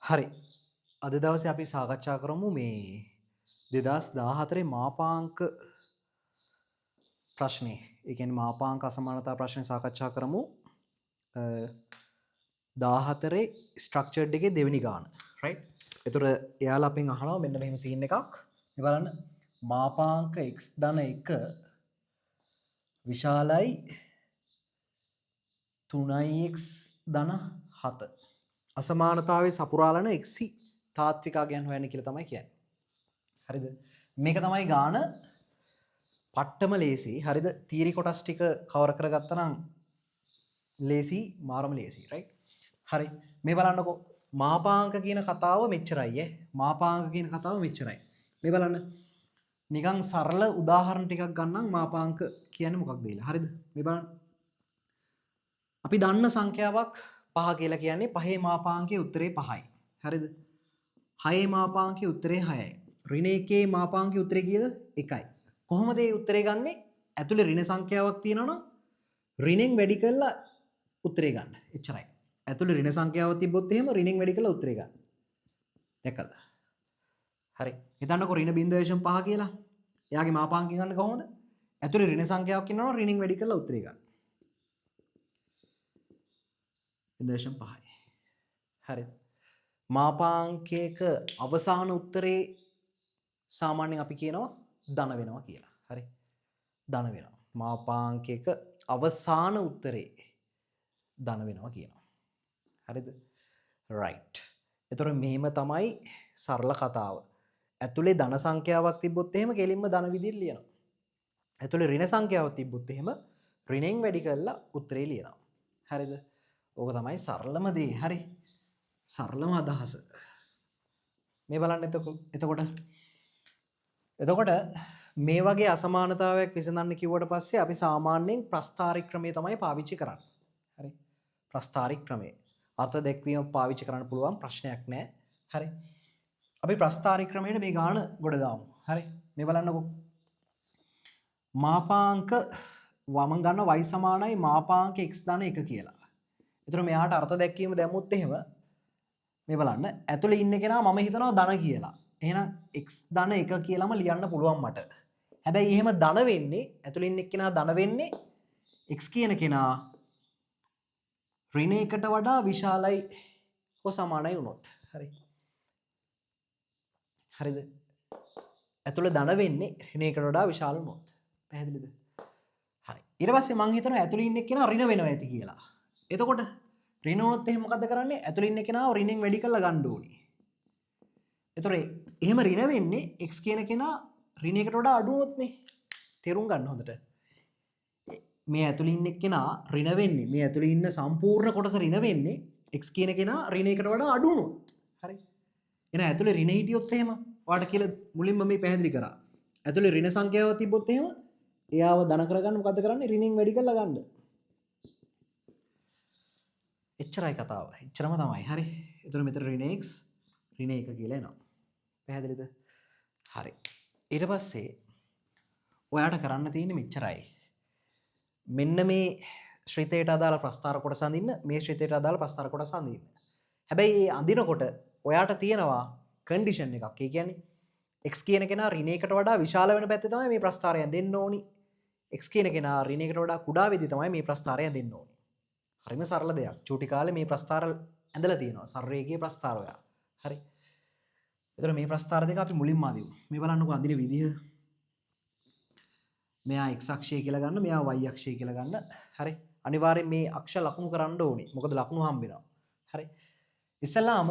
හරි. අද දවසේ අපි සාකච්ඡා කරමු මේ 2014 මාපාංක ප්‍රශ්නේ. ඒ කියන්නේ මාපාංක අසමානතා ප්‍රශ්නේ සාකච්ඡා කරමු. 14 ස්ට්‍රක්චර්ඩ් එකේ දෙවෙනි ගාන. රයිට්. ඒතර එයාලා අපෙන් අහනවා මෙන්න මෙහෙම සීන් එකක්. මේ බලන්න. මාපාංක x ධන 1 විශාලයි 3x ධන 7. අසමානතාවයේ සපුරාලන x තාත්විකාගයන් හොයන්න කියලා තමයි කියන්නේ. හරිද? මේක තමයි ගාන පට්ටම ලේසි. හරිද? තීරි කොටස් ටික කවර් කරගත්තා නම් ලේසි, මාරම ලේසි, රයිට්? හරි. මේ බලන්නකෝ. මාපාංක කියන කතාව මෙච්චරයි ඈ. මාපාංක කියන කතාව මෙච්චරයි. මේ බලන්න. නිකන් සරල උදාහරණ ටිකක් ගන්නම් මාපාංක කියන්නේ මොකක්ද කියලා. හරිද? මේ බලන්න. අපි දන්න සංඛ්‍යාවක් 5 කියලා කියන්නේ 5 මාපාංකයේ උත්තරේ 5යි. හරිද? 6 මාපාංකයේ උත්තරේ 6යි. ඍණ 1 මාපාංකයේ උත්තරේ කීයද? 1යි. කොහොමද මේ උත්තරේ ගන්නෙ? ඇතුලේ ඍණ සංඛ්‍යාවක් තියෙනවා නම් ඍණෙන් වැඩි කරලා උත්තරේ ගන්න. එච්චරයි. ඇතුලේ ඍණ සංඛ්‍යාවක් තිබ්බොත් එහෙම ඍණෙන් වැඩි කරලා උත්තරේ ගන්න. දැක්කද? හරි. හිතන්නකෝ ඍණ 0.5 කියලා. එයාගේ මාපාංකය ගන්න කොහොමද? ඇතුලේ ඍණ සංඛ්‍යාවක් ඉන්නවා නම් ඍණෙන් වැඩි කරලා උත්තරේ ගන්න. 0.5යි. හරි. මාපාංකයක අවසාන උත්තරේ සාමාන්‍යයෙන් අපි කියනවා ධන වෙනවා කියලා. හරි. ධන වෙනවා. මාපාංකයක අවසාන උත්තරේ ධන වෙනවා කියනවා. හරිද? රයිට්. එතකොට මෙහෙම තමයි සරල කතාව. ඇතුලේ ධන සංඛ්‍යාවක් තිබ්බොත් එහෙම කෙලින්ම ධන විදිහට ලියනවා. ඇතුලේ ඍණ සංඛ්‍යාවක් තිබ්බොත් එහෙම ඍණෙන් වැඩි කරලා උත්තරේ ලියනවා. හරිද? ඕක තමයි සරලම දේ. හරි. සරලම අදහස. මේ බලන්න එතකොට මේ වගේ අසමානතාවයක් විසඳන්න කිව්වට පස්සේ අපි සාමාන්‍යයෙන් ප්‍රස්ථාරික ක්‍රමය තමයි පාවිච්චි කරන්නේ. හරි. ප්‍රස්ථාරික ක්‍රමය. අර්ථ දැක්වීම පාවිච්චි කරන්න පුළුවන් ප්‍රශ්නයක් නෑ. හරි. අපි ප්‍රස්ථාරික ක්‍රමයට මේ ගාන ගොඩ දාමු. හරි. මේ බලන්නකෝ. මාපාංක වම ගන්න y සමානයි මාපාංක x ධන 1 කියලා. ඒතර මෙයාට අර්ථ දැක්වීම දැම්මුත් එහෙම මේ බලන්න ඇතුලේ ඉන්න කෙනා මම හිතනවා ධන කියලා. එහෙනම් x ධන 1 කියලාම ලියන්න පුළුවන් මට. හැබැයි එහෙම ධන වෙන්නේ ඇතුලේ ඉන්න කෙනා ධන වෙන්නේ x කියන කෙනා ඍණ 1ට වඩා විශාලයි හෝ සමානයි වුණොත්. හරි. හරිද? ඇතුලේ ධන වෙන්නේ ඍණ 1ට වඩා විශාල වුණොත්. පැහැදිලිද? හරි. ඊට පස්සේ මං හිතනවා ඇතුලේ ඉන්න කෙනා ඍණ වෙනවා ඇති කියලා. එතකොට ඍණ වුණොත් එහෙනම් මොකද කරන්නේ? ඇතුලේ ඉන්න කෙනාව ඍණෙන් වැඩි කරලා ගන්න ඕනේ. එතකොට එහෙම ඍණ වෙන්නේ x කියන කෙනා ඍණ 1ට වඩා අඩු වුණොත්නේ. තේරුම් ගන්න හොඳට. මේ ඇතුලේ ඉන්න කෙනා ඍණ වෙන්නේ මේ ඇතුලේ ඉන්න සම්පූර්ණ කොටස ඍණ වෙන්නේ x කියන කෙනා ඍණ 1ට වඩා අඩු වුණොත්. හරි. එහෙනම් ඇතුලේ ඍණ හිටියොත් එහෙම ඔයාලට කියලා මුලින්ම මේ පැහැදිලි කරා. ඇතුලේ ඍණ සංඛ්‍යාවක් තිබ්බොත් එහෙම එයාව ධන කරගන්න මොකද කරන්නේ? ඍණෙන් වැඩි කරලා ගන්න. එච්චරයි කතාව. එච්චරම තමයි. හරි. එතකොට මෙතන ඍණ x ඍණ 1 කියලා එනවා. පැහැදිලිද? හරි. ඊට පස්සේ ඔයාට කරන්න තියෙන්නේ මෙච්චරයි. මෙන්න මේ ශ්‍රිතයට අදාළ ප්‍රස්ථාර කොටස අඳින්න, මේ ශ්‍රිතයට අදාළ ප්‍රස්ථාර කොටස අඳින්න. හැබැයි මේ අඳිනකොට ඔයාට තියෙනවා කන්ඩිෂන් එකක්. ඒ කියන්නේ x කියන කෙනා ඍණ 1ට වඩා විශාල වෙන පැත්තේ තමයි මේ ප්‍රස්ථාරය දෙන්න ඕනි. x කියන කෙනා ඍණ 1ට වඩා කුඩා වෙද්දී තමයි මේ ප්‍රස්ථාරය දෙන්න ඕනි. හරිම සරල දෙයක්. චූටි කාලේ මේ ප්‍රස්ථාර ඇඳලා තියෙනවා. සරලයේ ප්‍රස්ථාර ඔයා. හරි. එතකොට මේ ප්‍රස්ථාර දෙක අපි මුලින්ම අදිමු. මේ බලන්නකෝ අදින විදිහ. මෙයා x අක්ෂය කියලා ගන්න, මෙයා y අක්ෂය කියලා ගන්න. හරි. අනිවාර්යෙන් මේ අක්ෂ ලකුණු කරන්න ඕනේ. මොකද ලකුණු හම්බ වෙනවා. හරි. ඉස්සෙල්ලාම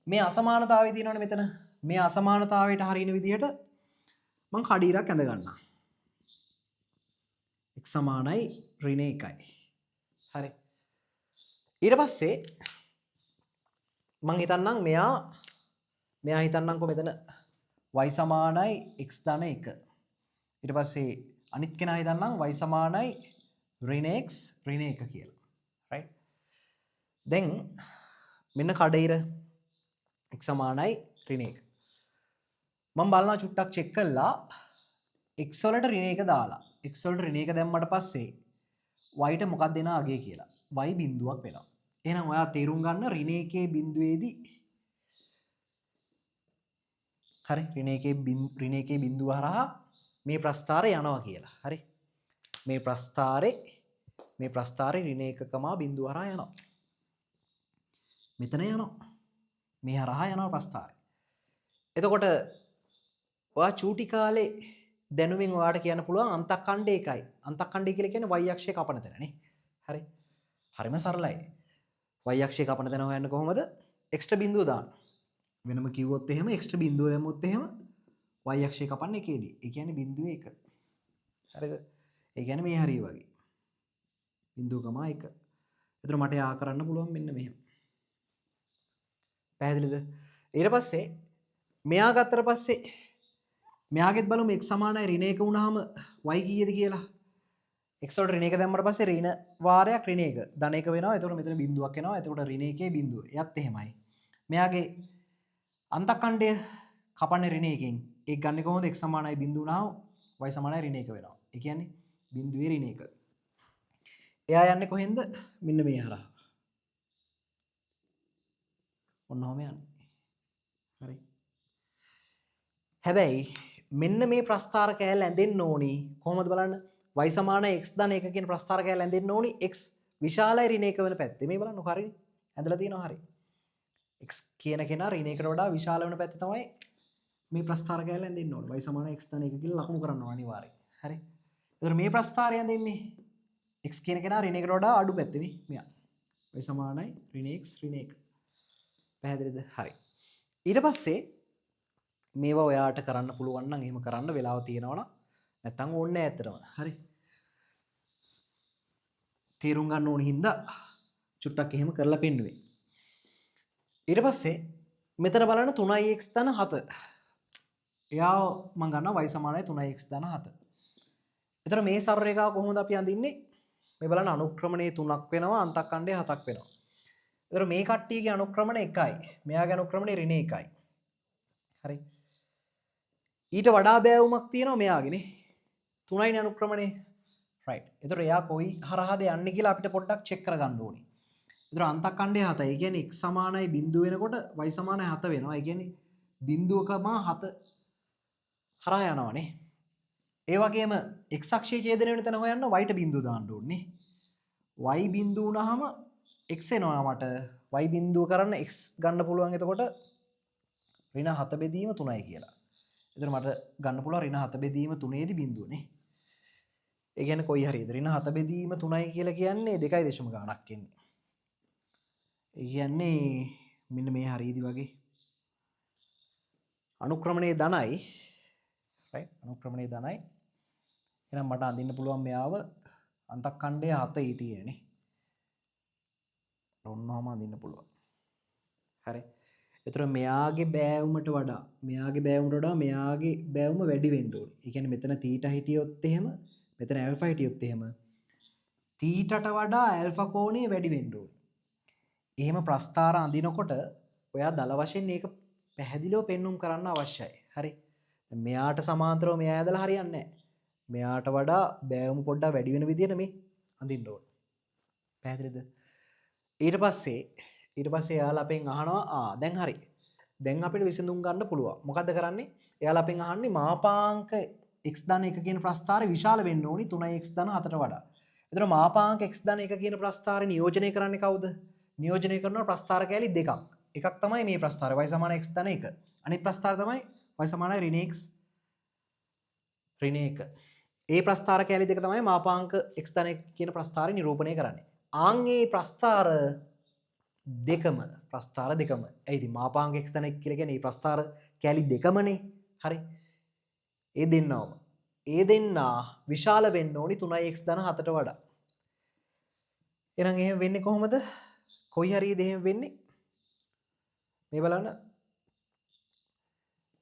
මේ අසමානතාවය තියෙනවනේ මෙතන. මේ අසමානතාවයට හරියන විදිහට මම කඩීරක් ඇඳ ගන්නවා. x සමානයි ඍණ 1යි. හරි. ඊට පස්සේ මං හිතන්නම් මෙයා හිතන්නම්කො මෙතන y සමානයි x ධන 1. ඊට පස්සේ අනිත් කෙනා හිතන්නම් y සමානයි ඍණ x ඍණ 1 කියලා. රයිට්. දැන් මෙන්න කඩේර x සමානයි ඍණ 1. මම බලනවා චුට්ටක් චෙක් කළා x වලට ඍණ 1 දාලා x වලට ඍණ 1 දැම්මට පස්සේ y ට මොකක්ද දෙන අගය කියලා. y බිඳුවක් වෙනවා. එහෙනම් ඔයා තේරුම් ගන්න ඍණ 1 බිඳුවේදී හරි ඍණ එකේ බිඳුව හරහා මේ ප්‍රස්ථාරය යනවා කියලා. හරි මේ ප්‍රස්ථාරේ ඍණ එකකමා බිඳුව හරහා යනවා. මෙතන යනවා. මේ හරහා යනවා ප්‍රස්ථාරය. එතකොට ඔයා චූටි කාලේ දැනුමින් ඔයාට කියන්න පුළුවන් අන්තක්ඛණ්ඩය එකයි. අන්තක්ඛණ්ඩය කියලා කියන්නේ y අක්ෂය කපන තැන නේ. හරි. හරිම සරලයි. y අක්ෂය කපන තැන හොයන්න කොහොමද? x ට බිඳුව දාන්න. වෙනම කිව්වොත් එහෙම x ට බිඳුව දැම්මොත් එහෙම y අක්ෂය කපන්නේ එකේදී. ඒ කියන්නේ බිඳුවේ 1. හරිද? ඒ කියන්නේ මේ හරිය වගේ. 0.1. එතන මට යා කරන්න පුළුවන් මෙන්න මෙහෙම. පැහැදිලිද? ඊට පස්සේ මෙයා ගත්තට පස්සේ මෙයාගෙත් බලමු x සමානයි ඍණ 1 වුණාම y කීයද කියලා. x වලට ඍණ 1 දැම්මට පස්සේ ඍණ වාරයක් ඍණ 1 ධන 1 වෙනවා. එතකොට මෙතන බිඳුවක් එනවා. එතකොට ඍණ 1 බිඳුව. එයත් එහෙමයි. මෙයාගේ අන්තක්ඛණ්ඩය කපන්නේ ඍණ 1කින්. ඒක ගන්න කොහොමද? x සමානයි බිඳුව වුණාම y සමානයි ඍණ 1 වෙනවා. ඒ කියන්නේ බිඳුවේ ඍණ 1. එයා යන්නේ කොහෙන්ද? මෙන්න මේ හරහා. ඔන්නෝම යන්නේ. හරි. හැබැයි මෙන්න මේ ප්‍රස්ථාර කෑල්ල ඇඳෙන්න ඕනි කොහොමද බලන්න y සමාන x ධන 1 කියන ප්‍රස්ථාර කෑල්ල ඇඳෙන්න ඕනි x විශාලයි ඍණ 1 වෙන පැත්තේ මේ බලන්න හරිනේ ඇඳලා තියෙනවා හරි x කියන කෙනා ඍණ 1කට වඩා විශාල වෙන පැත්තේ තමයි මේ ප්‍රස්ථාර කෑල්ල ඇඳෙන්න ඕනි y සමාන x ධන 1 කියලා ලකුණු කරන්න ඕන අනිවාර්යයෙන් හරි එතකොට මේ ප්‍රස්ථාරය ඇඳෙන්නේ x කියන කෙනා ඍණ 1කට වඩා අඩු පැත්තේ නේ මෙයා y සමානයි ඍණ x ඍණ 1 පැහැදිලිද හරි ඊට පස්සේ මේවා ඔයාට කරන්න පුළුවන් නම් එහෙම කරන්න වෙලාව තියෙනවා නම් නැත්තම් ඕනේ නැහැ ඇත්තටම. හරි. තීරුම් ගන්න ඕන හින්දා චුට්ටක් එහෙම කරලා පෙන්නුවේ. ඊට පස්සේ මෙතන බලන්න 3x ධන 7. එයා මම ගන්නවා y සමානයි 3x ධන 7. එතන මේ සරල රේඛාව කොහොමද අපි අඳින්නේ? මේ බලන්න අනුක්‍රමණයේ 3ක් වෙනවා අන්තක්ඛණ්ඩයේ 7ක් වෙනවා. එතන මේ කට්ටියගේ අනුක්‍රමණය 1යි. මෙයාගේ අනුක්‍රමණය ඍණ 1යි. හරි. ඊට වඩා බෑවුමක් තියෙනවා මෙයාගේනේ 3යි අනුක්‍රමණය රයිට්. ඒතර එයා කොයි හරහාද යන්නේ කියලා අපිට පොඩ්ඩක් චෙක් කරගන්න ඕනේ. ඒතර අන්තක්ඛණ්ඩය 7යි. ඒ කියන්නේ x සමානයි බිඳුව වෙනකොට y සමානයි 7 වෙනවා. ඒ කියන්නේ බිඳුවකම 7 හරහා යනවානේ. ඒ වගේම x අක්ෂයේ ඡේදනය වෙන තැන හොයන්න y ට බිඳුව දාන්න ඕනේ. y බිඳුව වුණාම x එනවා මට. y බිඳුව කරන්න x ගන්න පුළුවන් එතකොට ඍණ 7 බෙදීම 3යි කියලා. එතන මට ගන්න පුළුවන් ඍණ 7 බෙදීම 3 දී බිඳුවනේ. ඒ කියන්නේ කොයි හරියද? ඍණ 7 බෙදීම 3යි කියලා කියන්නේ 2.0 ගාණක් එන්නේ. ඒ කියන්නේ මෙන්න මේ හරියදි වගේ. අනුක්‍රමණයේ ධනයි. රයිට් අනුක්‍රමණයේ ධනයි. එහෙනම් මට අඳින්න පුළුවන් මෙයාව අන්තක්ඛණ්ඩයේ 7යි තියෙන්නේ. ඔන්නෝම අඳින්න පුළුවන්. හරි. එතකොට මෙයාගේ බෑවුමට වඩා මෙයාගේ බෑවුම වැඩි වෙන්න ඕනේ. ඒ කියන්නේ මෙතන තීටා හිටියොත් එහෙම මෙතන ඇල්ෆා හිටියොත් එහෙම තීටට වඩා ඇල්ෆා කෝණය වැඩි වෙන්න ඕනේ. එහෙම ප්‍රස්ථාර අඳිනකොට ඔයා දල වශයෙන් මේක පැහැදිලිව පෙන්눔 කරන්න අවශ්‍යයි. හරි. දැන් මෙයාට සමාන්තරව මෙයා ඇදලා හරියන්නේ නැහැ. මෙයාට වඩා බෑවුම පොඩ්ඩක් වැඩි වෙන විදිහට මේ අඳින්න ඕනේ. පැහැදිලිද? ඊට පස්සේ එයාලා අපෙන් අහනවා දැන් හරි. දැන් අපිට විසඳුම් ගන්න පුළුවන්. මොකද්ද කරන්නේ? එයාලා අපෙන් අහන්නේ මාපාංක x ධන 1 කියන ප්‍රස්ථාරය විශාල වෙන්න ඕනි 3x ධන 7ට වඩා. එතන මාපාංක x ධන 1 කියන ප්‍රස්ථාරය නියෝජනය කරන්නේ කවුද? නියෝජනය කරනවා ප්‍රස්ථාර කැලි දෙකක්. එකක් තමයි මේ ප්‍රස්ථාරය y සමාන x ධන 1. අනිත් ප්‍රස්ථාරය තමයි y සමානයි ඍණ x ඍණ 1. ඒ ප්‍රස්ථාර කැලි දෙක තමයි මාපාංක x ධන 1 කියන ප්‍රස්ථාරය නිරූපණය කරන්නේ. ආන්ගේ ප්‍රස්ථාර දෙකම ඇයි ඉතින් මාපාංක x ධන 1 කියලා කියන්නේ මේ ප්‍රස්ථාර කැලි දෙකමනේ. හරි. ඒ දෙන්නා විශාල වෙන්න ඕනි 3x ධන 7ට වඩා. එහෙනම් එහෙම වෙන්නේ කොහොමද? කොයි හරියද එහෙම වෙන්නේ? මේ බලන්න.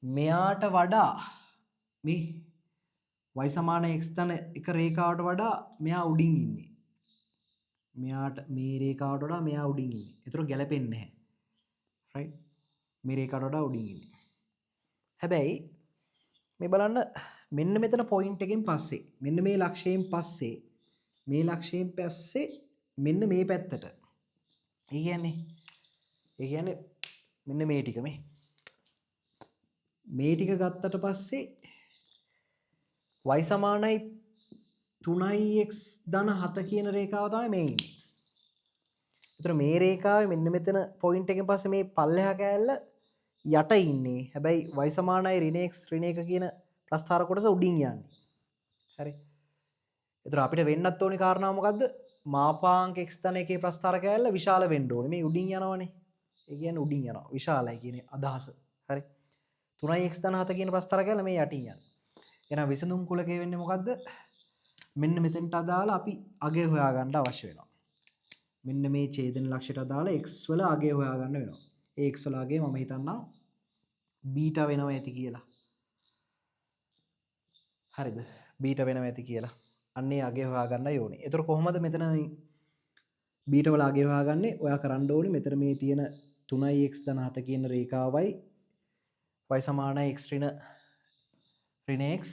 මෙයාට වඩා මේ y සමාන x ධන 1 රේඛාවට වඩා මෙයා උඩින් ඉන්නේ. මෙයාට මේ රේඛාවට වඩා මෙයා උඩින් ඉන්නේ. ඒතර ගැලපෙන්නේ නැහැ. රයිට්? මේ රේඛාවට වඩා උඩින් ඉන්නේ. හැබැයි මේ බලන්න මෙන්න මෙතන පොයින්ට් එකෙන් පස්සේ මෙන්න මේ ලක්ෂයෙන් පස්සේ මෙන්න මේ පැත්තට ඒ කියන්නේ මෙන්න මේ ටික මේ ටික ගත්තට පස්සේ y සමානයි 3x ධන 7 කියන රේඛාව තමයි මේ ඉන්නේ. ඒතර මේ රේඛාවේ මෙන්න මෙතන පොයින්ට් එකෙන් පස්සේ මේ පල්ලෙහා කෑල්ල යට ඉන්නේ. හැබැයි y සමානයි ඍණ x ඍණ 1 කියන ප්‍රස්ථාර කොටස උඩින් යන්නේ. හරි. ඒතර අපිට වෙන්නත් ඕනේ කාරණාව මොකද්ද? මාපාංක x ධන 1 ප්‍රස්ථාර කෑල්ල විශාල වෙන්න ඕනේ. මේ උඩින් යනවනේ. ඒ කියන්නේ උඩින් යනවා. විශාලයි කියන්නේ අදහස. හරි. 3x ධන 7 කියන ප්‍රස්ථාර කෑල්ල මේ යටින් යනවා. එහෙනම් විසඳුම් කුලකේ වෙන්නේ මොකද්ද? මෙන්න මෙතෙන්ට අදාළ අපි අගය හොයාගන්න අවශ්‍ය වෙනවා. මෙන්න මේ ඡේදන ලක්ෂයට අදාළ x වල අගය හොයාගන්න වෙනවා. ඒ x වල අගය මම හිතන්නම් බීටා වෙනවා ඇති කියලා. හරිද? බීටා වෙනවා ඇති කියලා. අන්නේ අගය හොයාගන්න ඕනේ. ඒතර කොහොමද මෙතන බීටා වල අගය හොයාගන්නේ? ඔයා කරන්න ඕනේ මෙතන මේ තියෙන 3x ධන 7 කියන රේඛාවයි y සමානයි x ඍණ x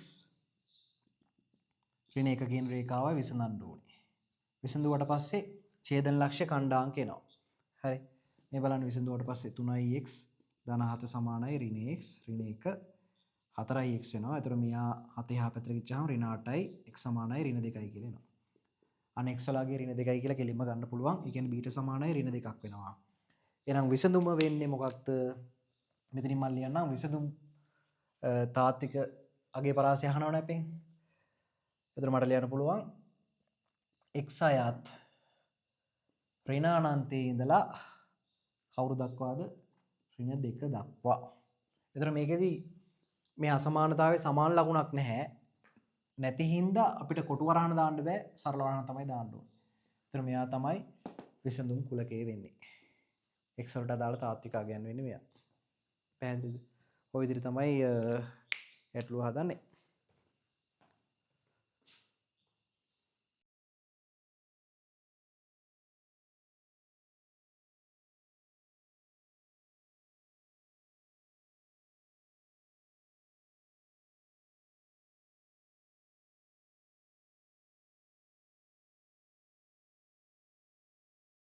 ඍණ 1 කියන රේඛාවයි විසඳන්න ඕනේ. විසඳුවට පස්සේ ඡේදන ලක්ෂ්‍ය ඛණ්ඩාංක එනවා. හරි. මේ බලන්න විසඳුවට පස්සේ 3x ධන 7 සමානයි ඍණ x ඍණ 1 4x වෙනවා. ඒතර මෙයා 7 එහා පැත්තට ගිහම ඍණ 8යි x සමානයි ඍණ 2යි කියලා එනවා. අනේ x වලගේ ඍණ 2යි කියලා කෙලින්ම ගන්න පුළුවන්. ඒ කියන්නේ බීටා සමානයි ඍණ 2ක් වෙනවා. එහෙනම් විසඳුම වෙන්නේ මොකක්ද? මෙතනින් මම ලියන්නම් විසඳුම් තාත්වික අගේ පරාසය අහනව නැපෙන්. එතන මට ලියන්න පුළුවන් x අයත් ඍණ අනන්තයේ ඉඳලා කවුරු දක්වාද? ඍණ 2 දක්වා. එතන මේකෙදි මේ අසමානතාවයේ සමාන ලකුණක් නැහැ. නැති හින්දා අපිට කොටු වරහන දාන්න බෑ. සරල වරහන තමයි දාන්න ඕනේ. එතන මෙයා තමයි විසඳුම් කුලකයේ වෙන්නේ. x වලට අදාළ තාත්වික අගයන් වෙන්නේ මෙයා. පැහැදිලිද? ඔය විදිහට තමයි ගැටලුව හදන්නේ.